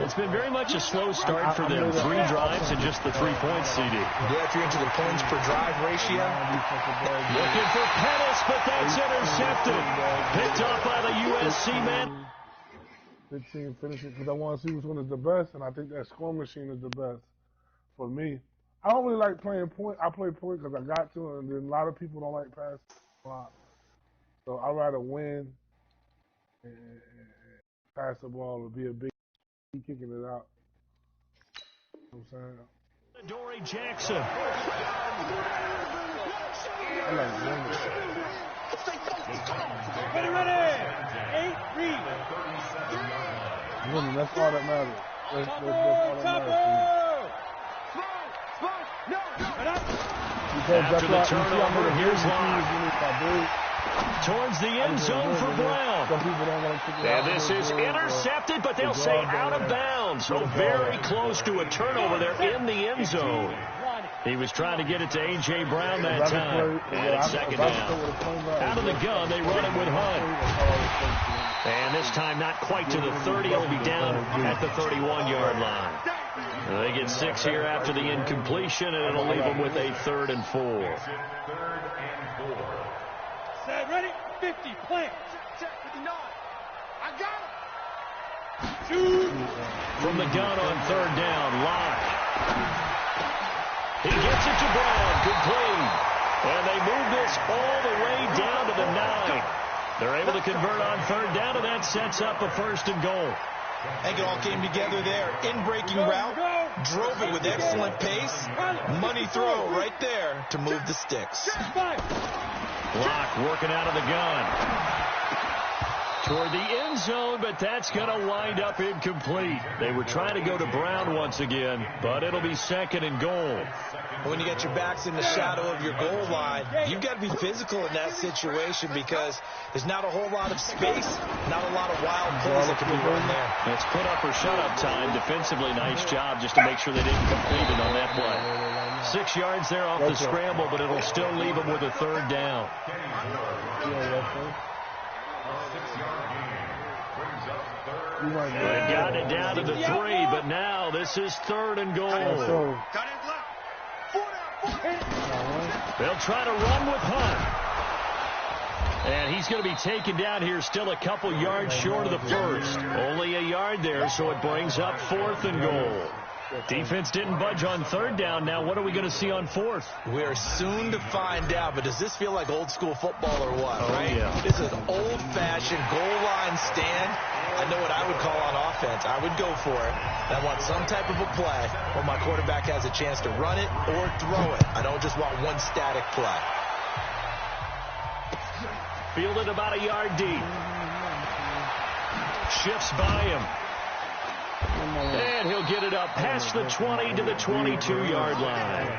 It's been very much a slow start for them. 3 drives and just the 3 points, CD. Yeah, if you're into the points per drive ratio. Looking for Pettis, but that's intercepted. Picked off by the USC man. 15 finishes, because I want to see which one is the best, and I think that score machine is the best for me. I don't really like playing point. I play point because I got to, and then a lot of people don't like pass block. So I'd rather win and pass the ball or be a big kicking it out. You know what I'm saying? Dory Jackson. I like winning. Ready. 8, read. Winning, that's all that matters. That's all that matters After the turnover, here's Locke. Towards the end zone for Brown. And this is intercepted, but they'll say out of bounds. So very close to a turnover there in the end zone. He was trying to get it to A.J. Brown that time. And it's second down. Out of the gun, they run it with Hunt. And this time not quite to the 30. It'll be down at the 31-yard line. They get 6 here after the incompletion, and it'll leave them with a 3rd and 4. Set, ready, 50, plant. Check, 59. I got it. Shoot. From the gun on 3rd down, Locke. He gets it to Brown, complete. And they move this all the way down to the 9. They're able to convert on 3rd down, and that sets up a 1st and goal. I think it all came together there. In-breaking route, drove it with excellent pace. Money throw right there to move the sticks. Locke working out of the gun. Toward the end zone, but that's going to wind up incomplete. They were trying to go to Brown once again, but it'll be 2nd and goal. When you get your backs in the shadow of your goal line, you've got to be physical in that situation because there's not a whole lot of space, not a lot of wild plays that can be run there. It's put up or shut up time. Defensively, nice job just to make sure they didn't complete it on that play. 6 yards there off the scramble, but it'll still leave them with a 3rd down. They've got it down to the 3, but now this is 3rd and goal. They'll try to run with Hunt. And he's going to be taken down here still a couple yards short of the 1st. Only a yard there, so it brings up 4th and goal. Defense didn't budge on 3rd down. Now what are we going to see on 4th? We're soon to find out, but does this feel like old school football or what? Oh, right? Yeah. This is an old-fashioned goal line stand. I know what I would call on offense. I would go for it. I want some type of a play where my quarterback has a chance to run it or throw it. I don't just want one static play. Fielded about a yard deep. Shifts by him. And he'll get it up past the 20 to the 22-yard line.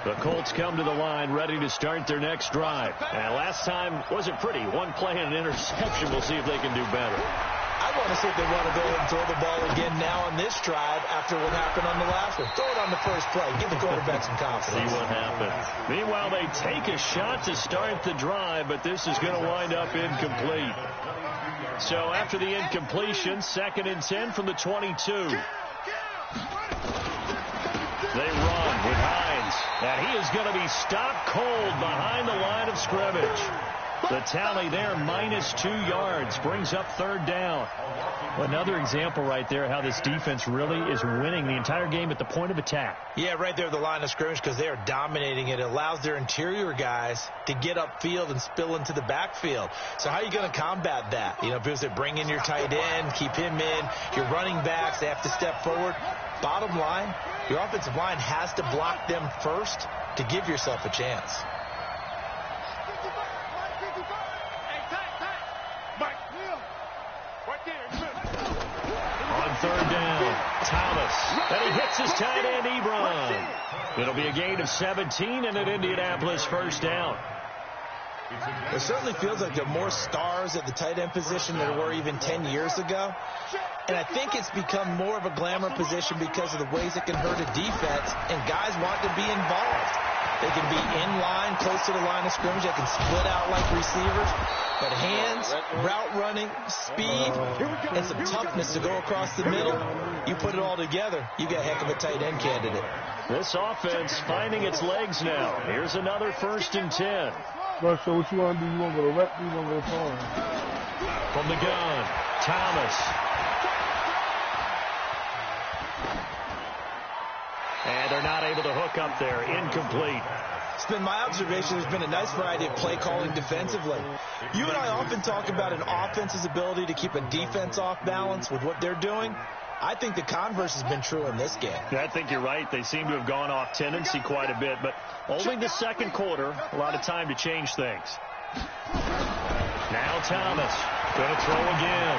The Colts come to the line ready to start their next drive. And last time wasn't pretty. One play and an interception. We'll see if they can do better. I want to see if they want to go ahead and throw the ball again now on this drive after what happened on the last one. Throw it on the first play. Give the quarterback some confidence. See what happens. Meanwhile, they take a shot to start the drive, but this is going to wind up incomplete. So after the incompletion, 2nd and 10 from the 22. They run with Hines, and he is going to be stopped cold behind the line of scrimmage. The tally there, -2 yards, brings up 3rd down. Another example right there how this defense really is winning the entire game at the point of attack. Yeah, right there at the line of scrimmage because they are dominating it. It allows their interior guys to get upfield and spill into the backfield. So how are you going to combat that? You know, because they bring in your tight end, keep him in. Your running backs, they have to step forward. Bottom line, your offensive line has to block them first to give yourself a chance. On 3rd down, Thomas. And he hits his tight end, Ebron. It'll be a gain of 17 and an Indianapolis 1st down. It certainly feels like there are more stars at the tight end position than there were even 10 years ago. And I think it's become more of a glamour position because of the ways it can hurt a defense, and guys want to be involved. They can be in line, close to the line of scrimmage. They can split out like receivers. But hands, route running, speed, and some toughness to go across the middle, you put it all together, you got a heck of a tight end candidate. This offense finding its legs now. Here's another 1st and 10. So what you want to do? You want to go to rep? You want to go to phone? From the gun, Thomas. And they're not able to hook up there. Incomplete. It's been my observation there's been a nice variety of play calling defensively. You and I often talk about an offense's ability to keep a defense off balance with what they're doing. I think the converse has been true in this game. I think you're right. They seem to have gone off tendency quite a bit, but only the second quarter, a lot of time to change things. Now Thomas going to throw again.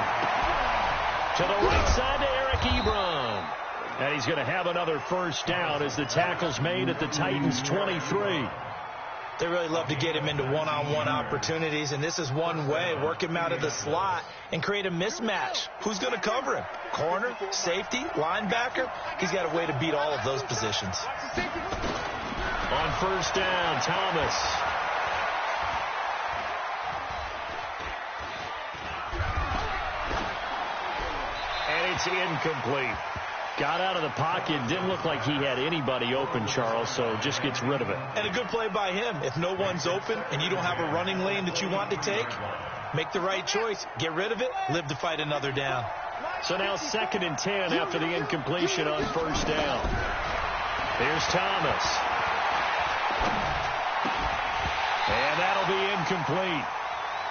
To the right side to Eric Ebron. And he's going to have another 1st down as the tackle's made at the Titans' 23. They really love to get him into one-on-one opportunities, and this is one way. Work him out of the slot and create a mismatch. Who's going to cover him? Corner, safety, linebacker? He's got a way to beat all of those positions. On 1st down, Thomas. And it's incomplete. Got out of the pocket. Didn't look like he had anybody open, Charles, so just gets rid of it. And a good play by him. If no one's open and you don't have a running lane that you want to take, make the right choice. Get rid of it. Live to fight another down. So now 2nd and 10 after the incompletion on 1st down. Here's Thomas. And that'll be incomplete.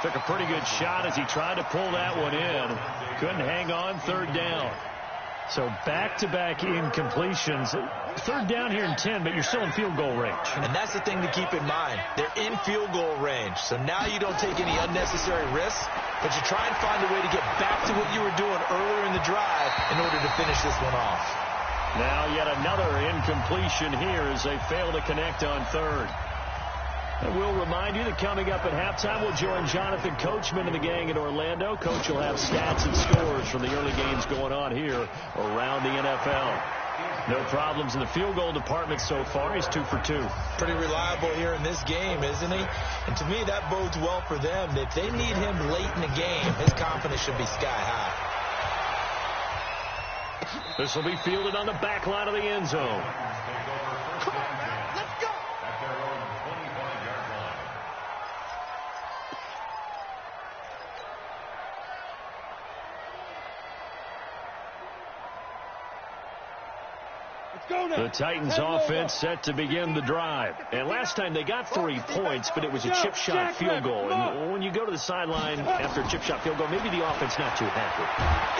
Took a pretty good shot as he tried to pull that one in. Couldn't hang on 3rd down. So back-to-back incompletions. 3rd down here in 10, but you're still in field goal range. And that's the thing to keep in mind. They're in field goal range. So now you don't take any unnecessary risks, but you try and find a way to get back to what you were doing earlier in the drive in order to finish this one off. Now yet another incompletion here as they fail to connect on 3rd. And we'll remind you that coming up at halftime, we'll join Jonathan Coachman and the gang in Orlando. Coach will have stats and scores from the early games going on here around the NFL. No problems in the field goal department so far. He's 2 for 2. Pretty reliable here in this game, isn't he? And to me, that bodes well for them. If they need him late in the game, his confidence should be sky high. This will be fielded on the back line of the end zone. The Titans offense set to begin the drive. And last time they got 3 points, but it was a chip shot field goal. And when you go to the sideline after a chip shot field goal, maybe the offense not too happy.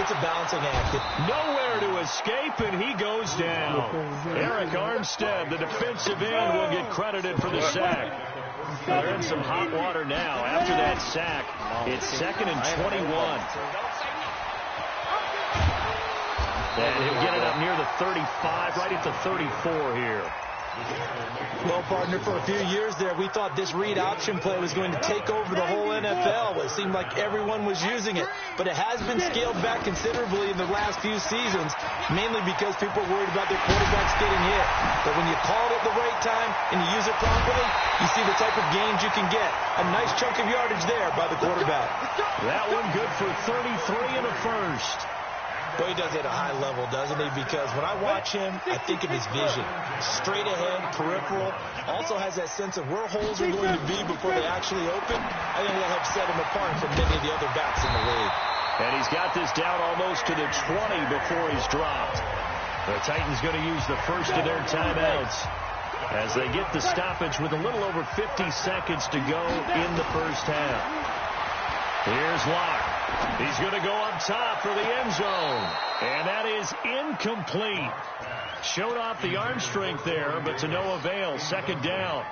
It's a balancing act. Nowhere to escape, and he goes down. Eric Armstead, the defensive end, will get credited for the sack. They're in some hot water now. After that sack, it's 2nd and 21. And he'll get it up near the 35, right at the 34 here. Well, partner, for a few years there, we thought this read option play was going to take over the whole NFL. It seemed like everyone was using it. But it has been scaled back considerably in the last few seasons, mainly because people are worried about their quarterbacks getting hit. But when you call it at the right time and you use it properly, you see the type of gains you can get. A nice chunk of yardage there by the quarterback. That one good for 33 in the first. Boy, he does it at a high level, doesn't he? Because when I watch him, I think of his vision. Straight ahead, peripheral. Also has that sense of where holes are going to be before they actually open. I think that'll help set him apart from many of the other backs in the league. And he's got this down almost to the 20 before he's dropped. The Titans going to use the first of their timeouts as they get the stoppage with a little over 50 seconds to go in the first half. Here's Locke. He's going to go up top for the end zone. And that is incomplete. Showed off the arm strength there, but to no avail. 2nd down.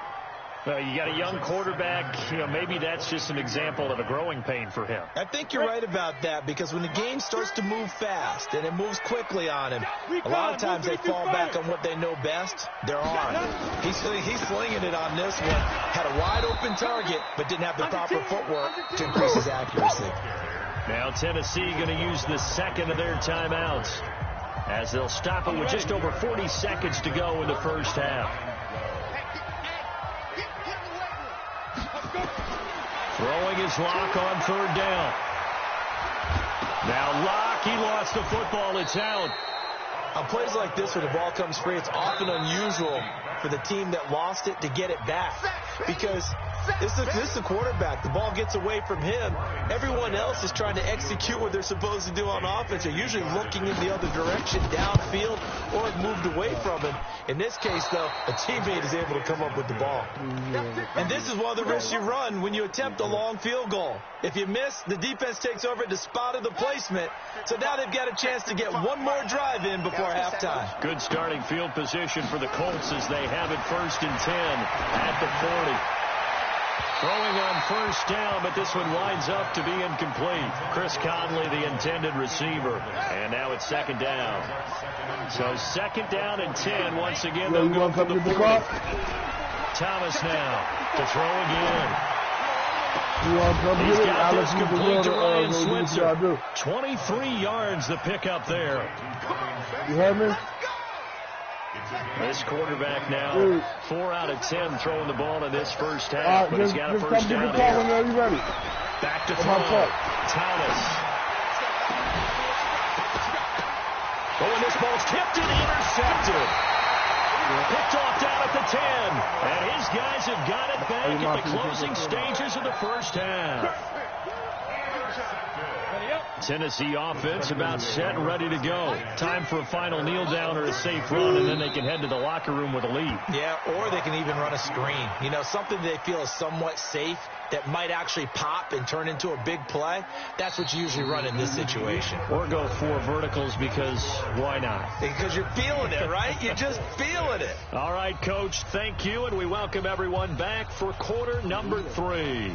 You got a young quarterback. Maybe that's just an example of a growing pain for him. I think you're right about that, because when the game starts to move fast and it moves quickly on him, a lot of times they fall back on what they know best, their arm. He's slinging it on this one. Had a wide open target, but didn't have the proper footwork to increase his accuracy. Now Tennessee going to use the second of their timeouts as they'll stop it with just over 40 seconds to go in the first half. Throwing his Lock on third down. Now Lock, he lost the football. It's out. On plays like this where the ball comes free, it's often unusual for the team that lost it to get it back. Because this is the quarterback. The ball gets away from him. Everyone else is trying to execute what they're supposed to do on offense. They're usually looking in the other direction, downfield, or have moved away from him. In this case, though, a teammate is able to come up with the ball. And this is one of the risks you run when you attempt a long field goal. If you miss, the defense takes over at the spot of the placement. So now they've got a chance to get one more drive in before halftime. Good starting field position for the Colts as they have it 1st and 10 at the 40. Throwing on first down, but this one winds up to be incomplete. Chris Conley, the intended receiver. And now it's 2nd down. So 2nd down and 10. Once again, they'll go for the 40. Thomas now to throw again. He's got this complete to Ryan Switzer. 23 yards the pickup there. You heard me? This quarterback now 4 out of 10 throwing the ball in this first half, but he's got a first down here. You ready? Back to throw. Thomas. Oh, and this ball's tipped and intercepted. Picked off down at the 10. And his guys have got it back at the closing stages of the first half. Tennessee offense about set and ready to go. Time for a final kneel down or a safe run, and then they can head to the locker room with a lead. Yeah, or they can even run a screen. You know, something they feel is somewhat safe that might actually pop and turn into a big play. That's what you usually run in this situation. Or go 4 verticals because why not? Because you're feeling it, right? You're just feeling it. All right, Coach, thank you, and we welcome everyone back for quarter number 3.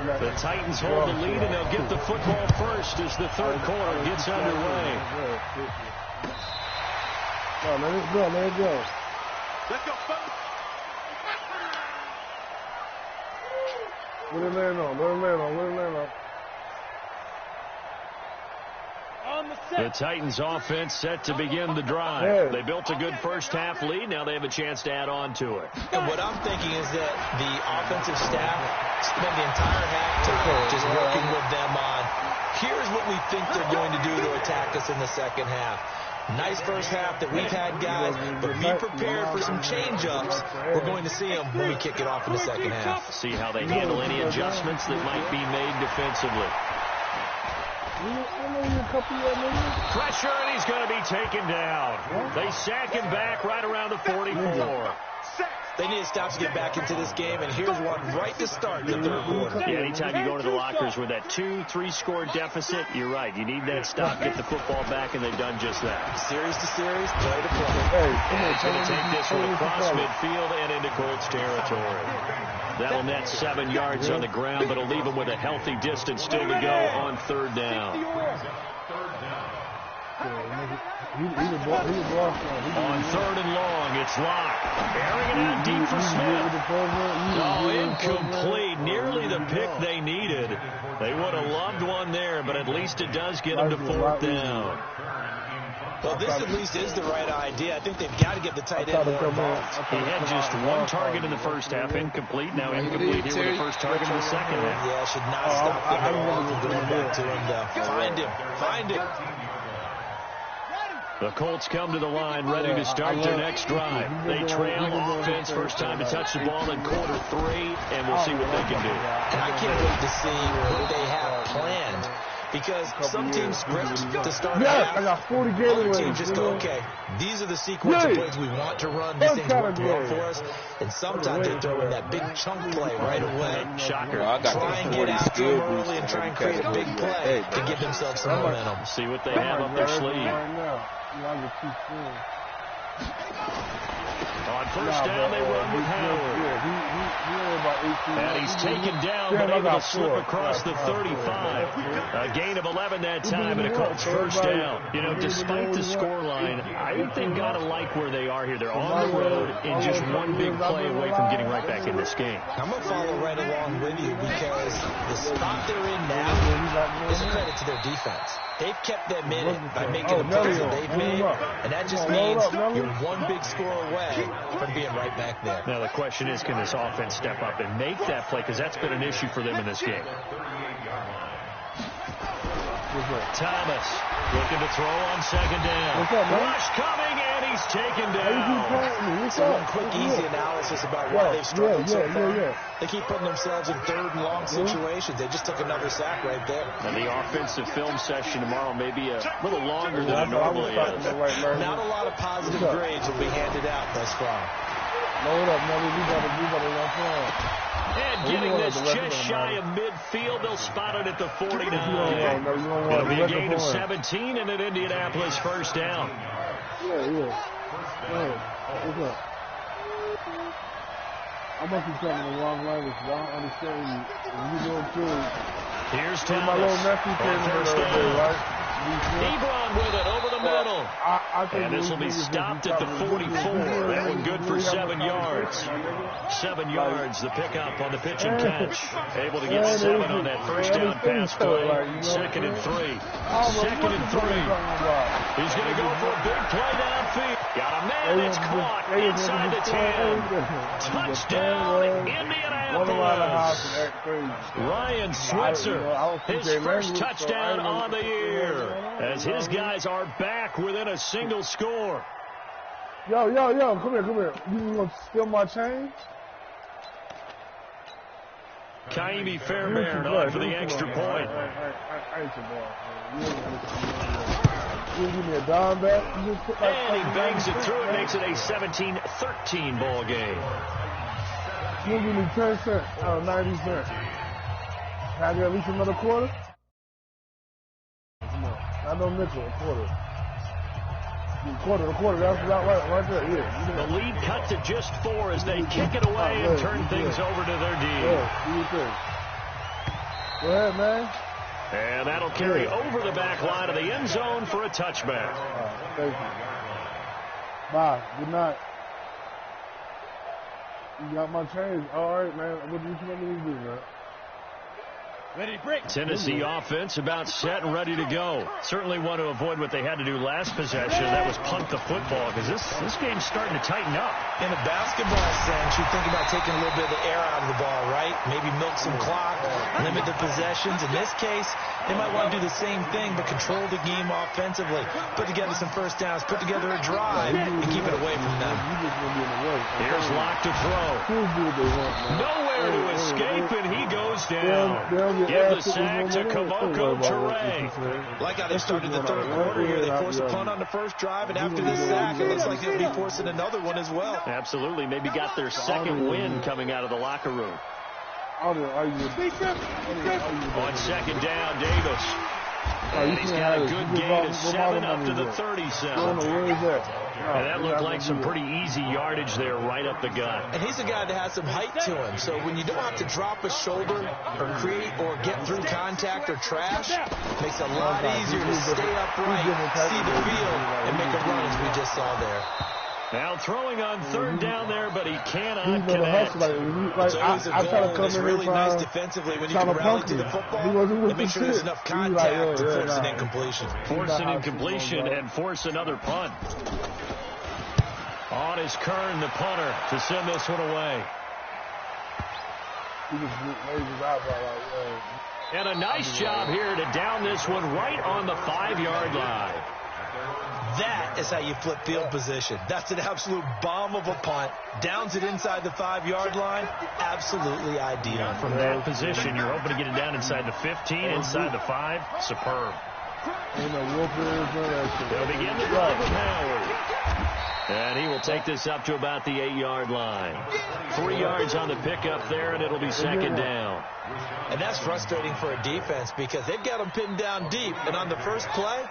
The Titans hold the lead, and they'll get the football first as the third quarter gets underway. No, let it go, let it go. Let's go, folks. Let it land on, let it land on, let it land on. The Titans offense set to begin the drive. They built a good first half lead. Now they have a chance to add on to it. And what I'm thinking is that the offensive staff spend the entire halftime just working with them on, here's what we think they're going to do to attack us in the second half. Nice first half that we've had, guys, but be prepared for some change-ups. We're going to see them when we kick it off in the second half. See how they handle any adjustments that might be made defensively. Pressure, and he's going to be taken down. They sack him back right around the 44. They need to stop to get back into this game, and here's one right to start the third quarter. Yeah, anytime you go to the lockers with that 2-3 score deficit, you're right. You need that stop, get the football back, and they've done just that. Series to series, play to play. He's going to take this one across midfield and into Colts territory. That'll net 7 yards on the ground, but it'll leave him with a healthy distance still to go on third down. On third and long, it's Lock. Airing it out deep for Smith. Oh, incomplete. Nearly the pick they needed. They would have loved one there, but at least it does get them to 4th down. Well, this at least is the right idea. I think they've got to get the tight end more involved. He had just 1 target in the first half, incomplete. Now incomplete here with the first target in the second half. Yeah, should not stop them at all from going back to him, though. Find him. Find him. The Colts come to the line ready to start their next drive. They trail offense, first time to touch the ball in quarter 3, and we'll see what they can do. And I can't wait to see what they have planned. Because some teams script to start a half. I got 40 Other teams just go, okay, these are the sequence of plays we want to run. These things work well for us. And sometimes they throw in that big chunk play right away. Shocker. Try and get out to them early and try and create a big play to give themselves some momentum. See what they have up their sleeve. On first down, they run with Howard. And he's taken down, but able to slip across the 35. A A gain of 11 that time, and a Colts first down. You know, despite the scoreline, I think they've got to like where they are here. They're on the road and just one big play away from getting right back in this game. I'm going to follow right along with you because the spot they're in now is a credit to their defense. They've kept them in it by making the plays that they've made, and that just means you're one big score away from being right back there. Now, the question is, can this offense step up and make that play? Because that's been an issue for them in this game. Thomas looking to throw on second down. Rush coming, and he's taken down. So one quick, easy analysis about why they've struggled so far. They keep putting themselves in third and long situations. They just took another sack right there. And the offensive film session tomorrow may be a little longer than it normally is. Not a lot of positive grades will be handed out thus far. Load up, man. We better run forward. And getting this just shy of midfield, they'll spot it at the 49. It'll be a gain of 17 and an Indianapolis first down. What's up? I must be talking the wrong language. I don't understand you. You doing too. Here's Thomas. My little nephew came in the other day, right? Ebron with it over the middle. And this will be stopped at the 44. That one good for 7 yards. 7 yards, the pickup on the pitch and catch. Able to get 7 on that first down pass play. 2nd and 3. 2nd and 3. He's going to go for a big play downfield. Got a man that's caught inside the 10. Touchdown, Indianapolis. Ryan Switzer, his first touchdown on the year, as his guys are back within a single score. Yo, come here. You want to steal my chain? Kaimi Fairbairn on for the extra point. I ain't your ball. You give me a dime back? And he bangs it through. It makes it a 17-13 ball game. You give me 10 cents, 90 cents. Can I get at least another quarter? I know nickel, a quarter. Quarter, that's right there, yeah. The lead cut to just 4 as they kick it away and turn things over to their D. Yeah, do your thing. Go ahead, man. And that'll carry over the back line of the end zone for a touchback. Thank you. Bye. Good night. You got my change. All right, man. What do you want me to do, man? Ready, break. Tennessee offense about set and ready to go. Certainly want to avoid what they had to do last possession. That was punt the football, because this game's starting to tighten up. In a basketball sense, you think about taking a little bit of the air out of the ball, right? Maybe milk some clock, limit the possessions. In this case, they might want to do the same thing, but control the game offensively. Put together some first downs, put together a drive, and keep it away from them. Here's Locke to throw. Nowhere to escape, and he goes down. Give the sack to Kavoko Toure. Like how they started the third quarter here. They forced a punt on the first drive, and after the sack, it looks like they'll be forcing another one as well. Absolutely. Maybe got their second win coming out of the locker room. On second down, Davis. And he's got a good gain of 7 up to the 37. And that looked like some pretty easy yardage there right up the gut. And he's a guy that has some height to him. So when you don't have to drop a shoulder or create or get through contact or trash, it makes it a lot easier to stay upright, see the field, and make a run as we just saw there. Now throwing on third down there, but he cannot connect. It's always a goal, and it's really nice defensively when you can rally to the football and make sure there's enough contact to force an incompletion. Force an incompletion and force another punt. On is Kern, the punter, to send this one away. And a nice job here to down this one right on the 5-yard line. That is how you flip field position. That's an absolute bomb of a punt. Downs it inside the 5-yard line. Absolutely ideal. From that position, you're hoping to get it down inside the 15, inside the 5. Superb. They'll begin the drive with Howard. And he will take this up to about the 8-yard line. 3 yards on the pickup there, and it'll be second down. And that's frustrating for a defense because they've got them pinned down deep. And on the first play,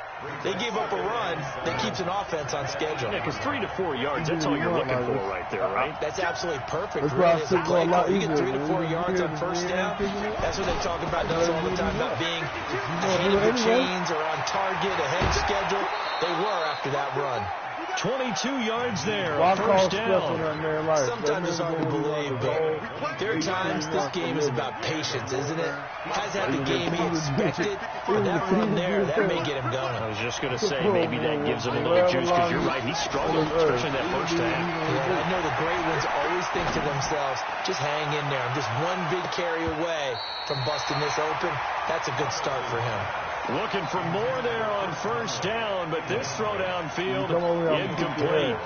they gave up a run that keeps an offense on schedule. Yeah, because 3 to 4 yards, that's all you're looking for right there, right? That's absolutely perfect, really, as a play call. You get 3 to 4 yards on first down. That's what they talk about us all the time, about being ahead of the chains or on target, ahead of schedule. They were after that run. 22 yards there, first down. Sometimes it's hard to believe, but there are times this game is about patience, isn't it? Has had the game he expected, but that run there, that may get him going. I was just going to say, maybe that gives him a little juice, because you're right, he struggled, especially that first half. Yeah, I know the great ones always think to themselves, just hang in there. I'm just one big carry away from busting this open. That's a good start for him. Looking for more there on first down, but this throw downfield incomplete.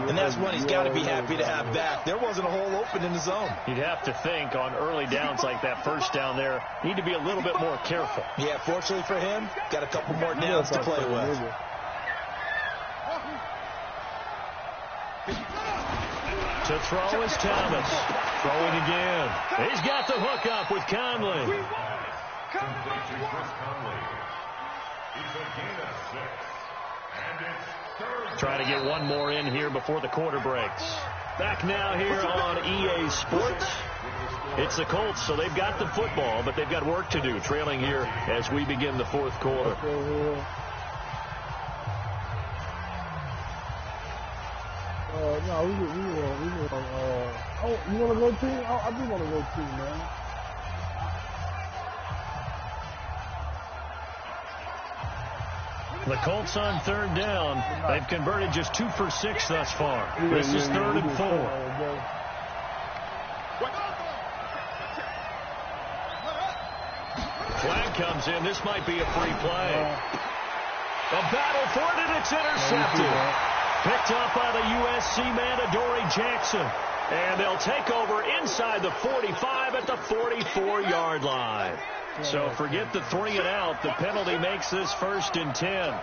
And that's one he's got to be happy to have back. There wasn't a hole open in the zone. You'd have to think on early downs like that first down there, need to be a little bit more careful. Yeah, fortunately for him, got a couple more downs to play with. To throw is Thomas. Throwing again. He's got the hook up with Conley. Try to get one more in here before the quarter breaks. Back now here on EA Sports. It's the Colts, so they've got the football, but they've got work to do, trailing here as we begin the fourth quarter. No, you want to go team? I do want to go team, man. The Colts on third down. They've converted just 2 for 6 thus far. This is 3rd and 4. Flag comes in. This might be a free play. A battle for it, and it's intercepted. Picked up by the USC man, Adoree Jackson. And they'll take over inside the 45 at the 44-yard line. So forget the 3 and out. The penalty makes this 1st and 10.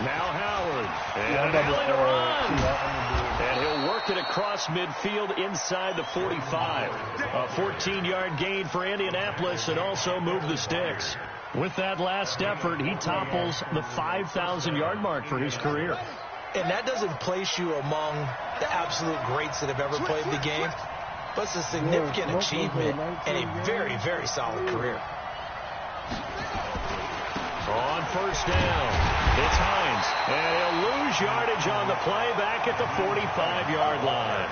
Now Howard. And to run. And he'll work it across midfield inside the 45. A 14-yard gain for Indianapolis, and also move the sticks. With that last effort, he topples the 5,000-yard mark for his career. And that doesn't place you among the absolute greats that have ever played the game, but it's a significant achievement and a very, very solid career. On first down, it's Hines, and he'll lose yardage on the play back at the 45-yard line.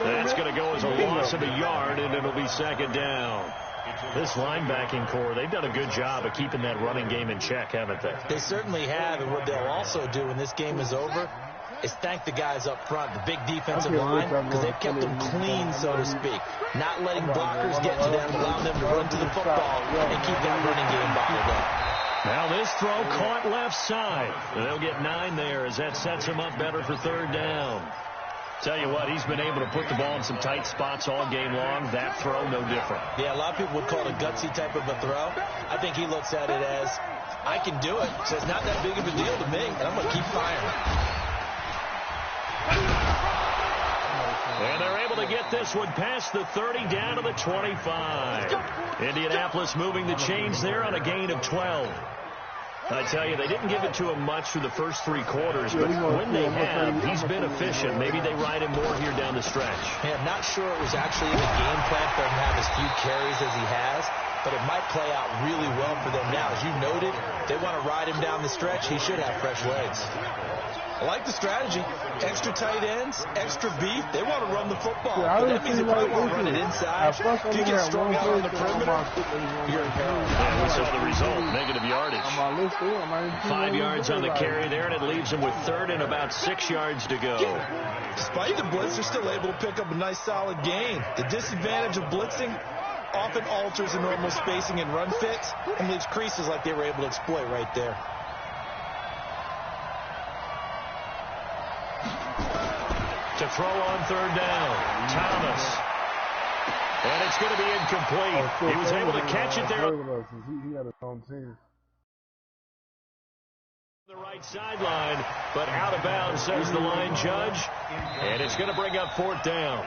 That's going to go as a loss of a yard, and it'll be 2nd down. This linebacking core, they've done a good job of keeping that running game in check, haven't they? They certainly have, and what they'll also do when this game is over is thank the guys up front, the big defensive line, because they've kept them clean, so to speak. Not letting blockers get to them, allowing them to run to the football and keep that running game bottled up. Now this throw caught left side. They'll get 9 there as that sets him up better for 3rd down. Tell you what, he's been able to put the ball in some tight spots all game long. That throw, no different. Yeah, a lot of people would call it a gutsy type of a throw. I think he looks at it as, I can do it, so it's not that big of a deal to me, and I'm going to keep firing. And they're able to get this one past the 30 down to the 25. Indianapolis moving the chains there on a gain of 12. I tell you, they didn't give it to him much through the first 3 quarters, but when they have, he's been efficient. Maybe they ride him more here down the stretch. Yeah, I'm not sure it was actually in the game plan for him to have as few carries as he has, but it might play out really well for them now. As you noted, they want to ride him down the stretch. He should have fresh legs. I like the strategy. Extra tight ends, extra beef. They want to run the football. But that means they probably want to run it inside. If you get strung out on the perimeter, you're in peril. And we saw the result, negative yardage. 5 yards on the carry there, and it leaves him with 3rd and about 6 yards to go. Despite the blitz, they're still able to pick up a nice solid gain. The disadvantage of blitzing often alters the normal spacing and run fits and leaves creases like they were able to exploit right there. To throw on third down. Thomas. And it's going to be incomplete. He was able to catch it there. He had his own team. The right sideline, but out of bounds, says the line judge. And it's going to bring up fourth down.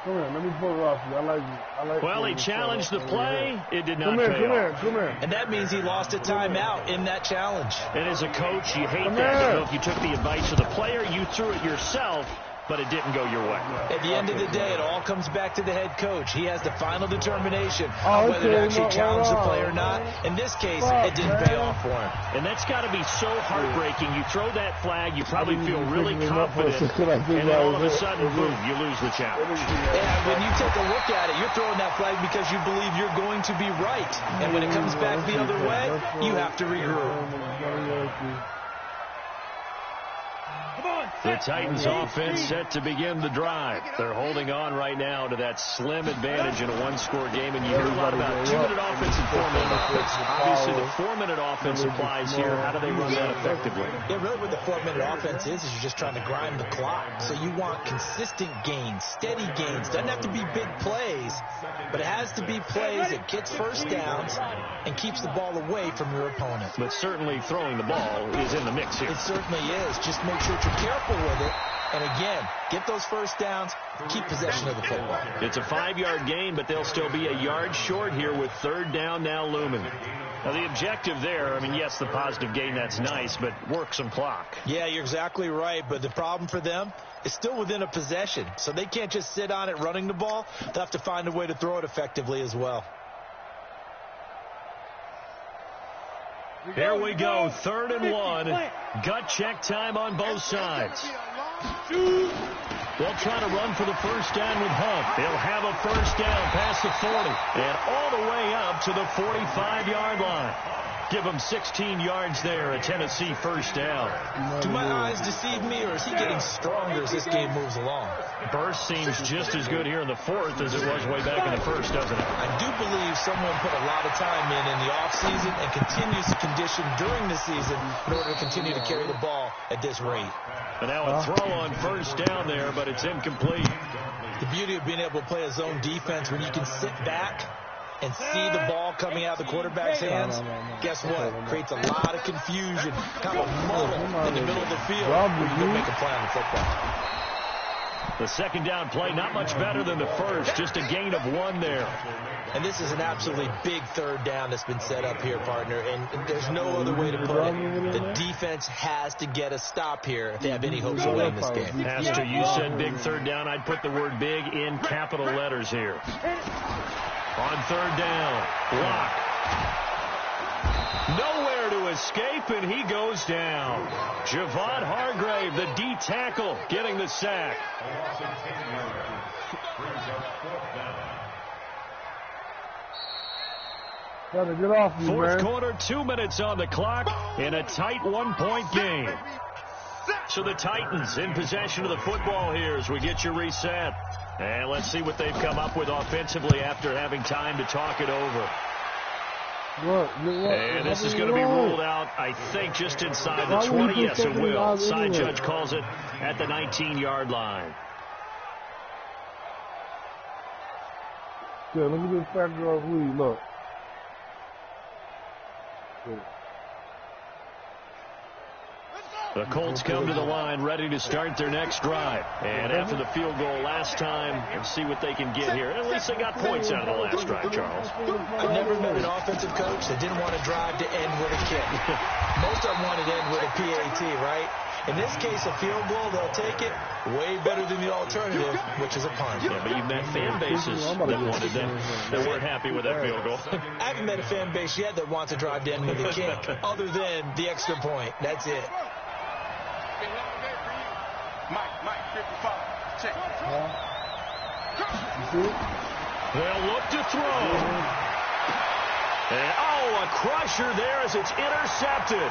Come here, let me pull it off you. I like well, he challenged the play. It did not pay off. Come here. And that means he lost a timeout in that challenge. And as a coach, you hate that. You know, if you took the advice of the player, you threw it yourself, but it didn't go your way. At the end of the day, it all comes back to the head coach. He has the final determination on whether to actually challenge the play or not. In this case, it didn't pay off for him. And that's got to be so heartbreaking. You throw that flag, you probably feel really confident, and then all of a sudden, boom, you lose the challenge. Yeah, when you take a look at it, you're throwing that flag because you believe you're going to be right. And when it comes back the other way, you have to regroup. The Titans offense set to begin the drive. They're holding on right now to that slim advantage in a one-score game, and you hear a lot about 2-minute offense and 4-minute offense. Obviously, the 4-minute offense applies here. How do they run that effectively? Yeah, really what the 4-minute offense is you're just trying to grind the clock. So you want consistent gains, steady gains. Doesn't have to be big plays, but it has to be plays that gets first downs and keeps the ball away from your opponent. But certainly throwing the ball is in the mix here. It certainly is. Just make sure you're careful with it. And again, get those first downs, keep possession of the football. It's a 5-yard gain, but they'll still be a yard short here with third down now looming. Now, the objective there, I mean, yes, the positive gain, that's nice, but work some clock. Yeah, you're exactly right, but the problem for them is still within a possession, so they can't just sit on it running the ball. They'll have to find a way to throw it effectively as well. Here we go, 3rd and 1. Gut check time on both sides. They'll try to run for the first down with Hunt. They'll have a first down past the 40 and all the way up to the 45-yard line. Give him 16 yards there, a Tennessee first down. Do my eyes deceive me, or is he getting stronger as this game moves along? Burst seems just as good here in the 4th as it was way back in the 1st, doesn't it? I do believe someone put a lot of time in the offseason and continues to condition during the season in order to continue to carry the ball at this rate. And now a throw on first down there, but it's incomplete. The beauty of being able to play a zone defense when you can sit back and see the ball coming out of the quarterback's hands, guess what? Creates a lot of confusion, kind of muddle in the middle of the field where you can make a play on the football. The second down play, not much better than the first, just a gain of 1 there. And this is an absolutely big third down that's been set up here, partner, and there's no other way to put it. The defense has to get a stop here if they have any hopes of winning this game. Has to. You said big third down. I'd put the word big in capital letters here. On third down, block. Nowhere to escape, and he goes down. Javon Hargrave, the D tackle, getting the sack. Gotta get off me, Fourth man. quarter, 2 minutes on the clock in a tight 1-point game. So the Titans in possession of the football here as we get you reset. And let's see what they've come up with offensively after having time to talk it over. And this is going to be ruled out, I think, just inside the 20. Yes, it will. Side judge calls it at the 19-yard line. Yeah, look at this fat girl's lead. Look. The Colts come to the line ready to start their next drive. And after the field goal last time, let's see what they can get here. At least they got points out of the last drive, Charles. I've never met an offensive coach that didn't want to drive to end with a kick. Most of them wanted to end with a PAT, right? In this case, a field goal, they'll take it. Way better than the alternative, which is a punt. Yeah, but you've met fan bases that wanted them, that weren't happy with that field goal. I haven't met a fan base yet that wants to drive to end with a kick, other than the extra point. That's it. Mike, 55. Check. They'll look to throw. And, a crusher there as it's intercepted.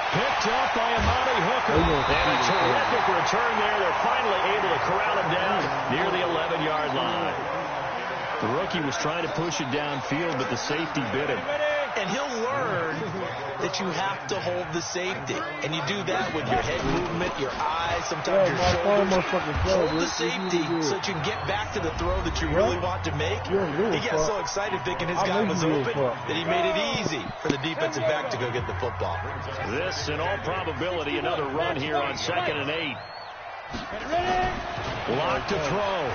Picked up by Amani Hooker. And a terrific return there. They're finally able to corral him down near the 11-yard line. The rookie was trying to push it downfield, but the safety bit him. And he'll learn that you have to hold the safety. And you do that with your head movement, your eyes, sometimes your shoulders. Hold the safety so that you can get back to the throw that you really want to make. He got so excited thinking his guy was open that he made it easy for the defensive back to go get the football. This, in all probability, another run here on 2nd and 8. Lock to throw.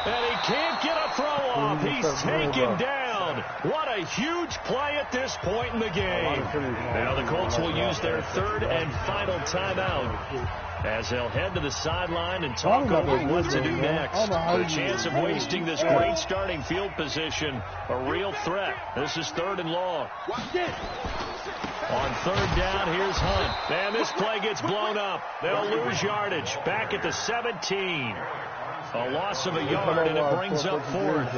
And he can't get a throw off. He's taken down. What a huge play at this point in the game. Now the Colts will use their 3rd and final timeout as they'll head to the sideline and talk over what to do next. The chance of wasting this great starting field position, a real threat. This is 3rd and long. On 3rd down, here's Hunt. And this play gets blown up. They'll lose yardage. Back at the 17. A loss of a yard, and it brings up 4th.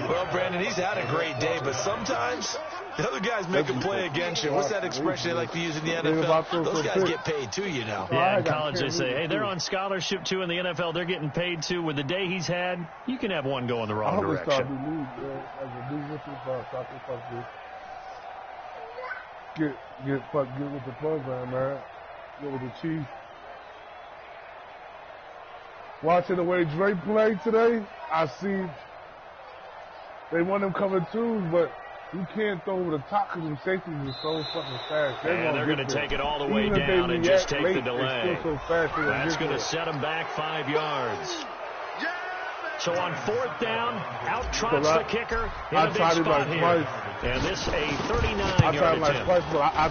Well, Brandon, he's had a great day, but sometimes the other guys make a play against you. What's that expression they like to use in the NFL? Those guys get paid too, you know. Yeah, in college they say, hey, they're on scholarship too. In the NFL, they're getting paid too. With the day he's had, you can have one go in the wrong direction. Get with the program, man. Get with the Chiefs. Watching the way Drake played today, I see they want him cover 2s, but you can't throw over the top because the safeties are so fucking fast. They're going to take it all the way down and just take the delay. That's going to set them back 5 yards. So on 4th down, out trots the kicker in a big spot here. And this a 39-yard attempt.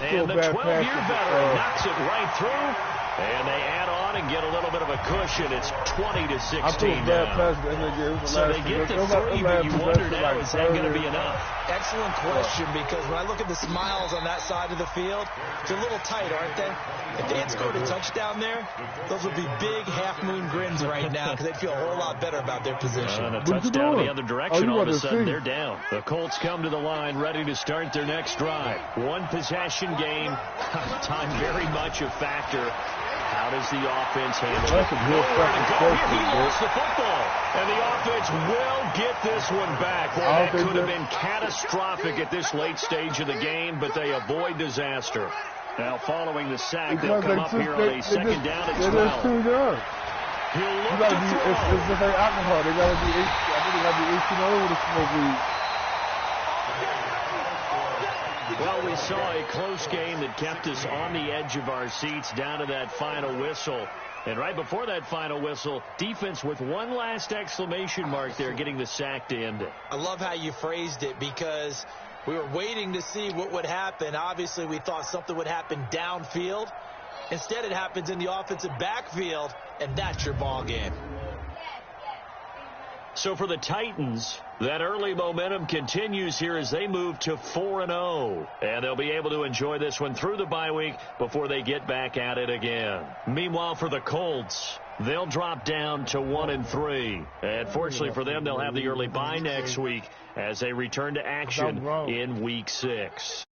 And the 12-year veteran knocks it right through. And they add on and get a little bit of a cushion. It's 20-16 now. So they get to 3, but you wonder now, is that going to be enough? Excellent question, because when I look at the smiles on that side of the field, they're a little tight, aren't they? If they had scored a touchdown there, those would be big half-moon grins right now because they'd feel a whole lot better about their position. And a touchdown the other direction, all of a sudden they're down. The Colts come to the line ready to start their next drive. 1-possession game. Time very much a factor. How does the offense handle it? He lost the football. And the offense will get this one back. Well, that could have been catastrophic at this late stage of the game, but they avoid disaster. Now, following the sack, they'll come up here on a 2nd down at 12. Too young. He'll look to throw. It's just like alcohol. They got to be 18. I think they got to be 18 over to smoke weed. Well, we saw a close game that kept us on the edge of our seats down to that final whistle. And right before that final whistle, defense with one last exclamation mark there, getting the sack to end it. I love how you phrased it, because we were waiting to see what would happen. Obviously, we thought something would happen downfield. Instead, it happens in the offensive backfield, and that's your ball game. So for the Titans, that early momentum continues here as they move to 4-0. And they'll be able to enjoy this one through the bye week before they get back at it again. Meanwhile, for the Colts, they'll drop down to 1-3. And fortunately for them, they'll have the early bye next week as they return to action in Week 6.